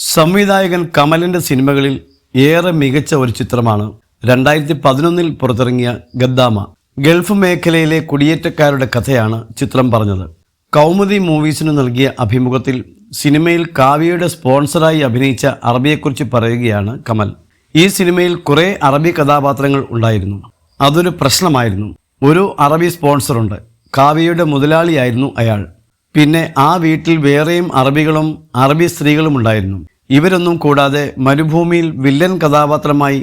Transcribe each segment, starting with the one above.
സംവിധായകൻ കമലിൻ്റെ സിനിമകളിൽ ഏറെ മികച്ച ഒരു ചിത്രമാണ് 2011 പുറത്തിറങ്ങിയ ഗദ്ദാമ. ഗൾഫ് മേഖലയിലെ കുടിയേറ്റക്കാരുടെ കഥയാണ് ചിത്രം പറഞ്ഞത്. കൗമുദി മൂവീസിന് നൽകിയ അഭിമുഖത്തിൽ സിനിമയിൽ കാവ്യയുടെ സ്പോൺസറായി അഭിനയിച്ച അറബിയെക്കുറിച്ച് പറയുകയാണ് കമൽ. ഈ സിനിമയിൽ കുറേ അറബി കഥാപാത്രങ്ങൾ ഉണ്ടായിരുന്നു. അതൊരു പ്രശ്നമായിരുന്നു. ഒരു അറബി സ്പോൺസറുണ്ട്. കാവ്യയുടെ മുതലാളിയായിരുന്നു അയാൾ. പിന്നെ ആ വീട്ടിൽ വേറെയും അറബികളും അറബി സ്ത്രീകളും ഉണ്ടായിരുന്നു. ഇവരൊന്നും കൂടാതെ മരുഭൂമിയിൽ വില്ലൻ കഥാപാത്രമായി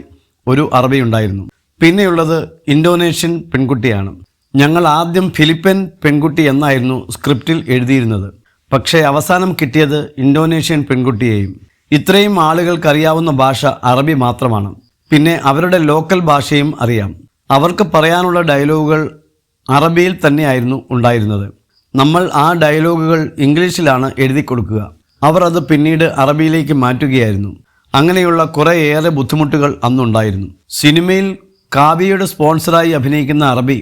ഒരു അറബി ഉണ്ടായിരുന്നു. പിന്നെയുള്ളത് ഇന്തോനേഷ്യൻ പെൺകുട്ടിയാണ്. ഞങ്ങൾ ആദ്യം ഫിലിപ്പൻ പെൺകുട്ടി എന്നായിരുന്നു സ്ക്രിപ്റ്റിൽ എഴുതിയിരുന്നത്. പക്ഷേ അവസാനം കിട്ടിയത് ഇന്തോനേഷ്യൻ പെൺകുട്ടിയെയും. ഇത്രയും ആളുകൾക്കറിയാവുന്ന ഭാഷ അറബി മാത്രമാണ്. പിന്നെ അവരുടെ ലോക്കൽ ഭാഷയും അറിയാം. അവർക്ക് പറയാനുള്ള ഡയലോഗുകൾ അറബിയിൽ തന്നെയായിരുന്നു ഉണ്ടായിരുന്നത്. നമ്മൾ ആ ഡയലോഗുകൾ ഇംഗ്ലീഷിലാണ് എഴുതി കൊടുക്കുക. അവർ അത് പിന്നീട് അറബിയിലേക്ക് മാറ്റുകയായിരുന്നു. അങ്ങനെയുള്ള കുറേയേറെ ബുദ്ധിമുട്ടുകൾ അന്നുണ്ടായിരുന്നു. സിനിമയിൽ കാവ്യയുടെ സ്പോൺസറായി അഭിനയിക്കുന്ന അറബി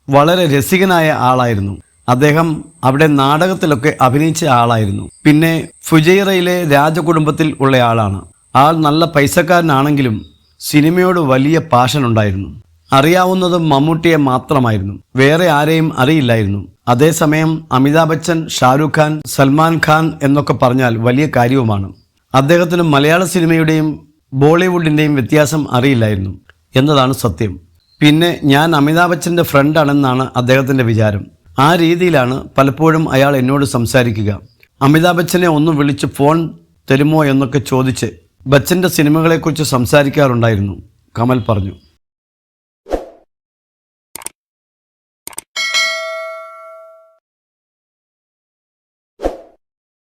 വളരെ രസികനായ ആളായിരുന്നു. അദ്ദേഹം അവിടെ നാടകത്തിലൊക്കെ അഭിനയിച്ച ആളായിരുന്നു. പിന്നെ ഫുജൈറയിലെ രാജകുടുംബത്തിൽ ഉള്ള ആളാണ്. ആൾ നല്ല പൈസക്കാരനാണെങ്കിലും സിനിമയോട് വലിയ പാഷൻ ഉണ്ടായിരുന്നു. അറിയാവുന്നത് മമ്മൂട്ടിയെ മാത്രമായിരുന്നു. വേറെ ആരെയും അറിയില്ലായിരുന്നു. അതേസമയം അമിതാഭ് ബച്ചൻ, ഷാരൂഖ് ഖാൻ, സൽമാൻ ഖാൻ എന്നൊക്കെ പറഞ്ഞാൽ വലിയ കാര്യവുമാണ്. അദ്ദേഹത്തിന് മലയാള സിനിമയുടെയും ബോളിവുഡിൻ്റെയും വ്യത്യാസം അറിയില്ലായിരുന്നു എന്നതാണ് സത്യം. പിന്നെ ഞാൻ അമിതാഭ് ബച്ചൻ്റെ ഫ്രണ്ടാണെന്നാണ് അദ്ദേഹത്തിൻ്റെ വിചാരം. ആ രീതിയിലാണ് പലപ്പോഴും അയാൾ എന്നോട് സംസാരിക്കുക. അമിതാഭ് ബച്ചനെ ഒന്ന് വിളിച്ച് ഫോൺ തരുമോ എന്നൊക്കെ ചോദിച്ച് ബച്ചൻ്റെ സിനിമകളെക്കുറിച്ച് സംസാരിക്കാറുണ്ടായിരുന്നു, കമൽ പറഞ്ഞു.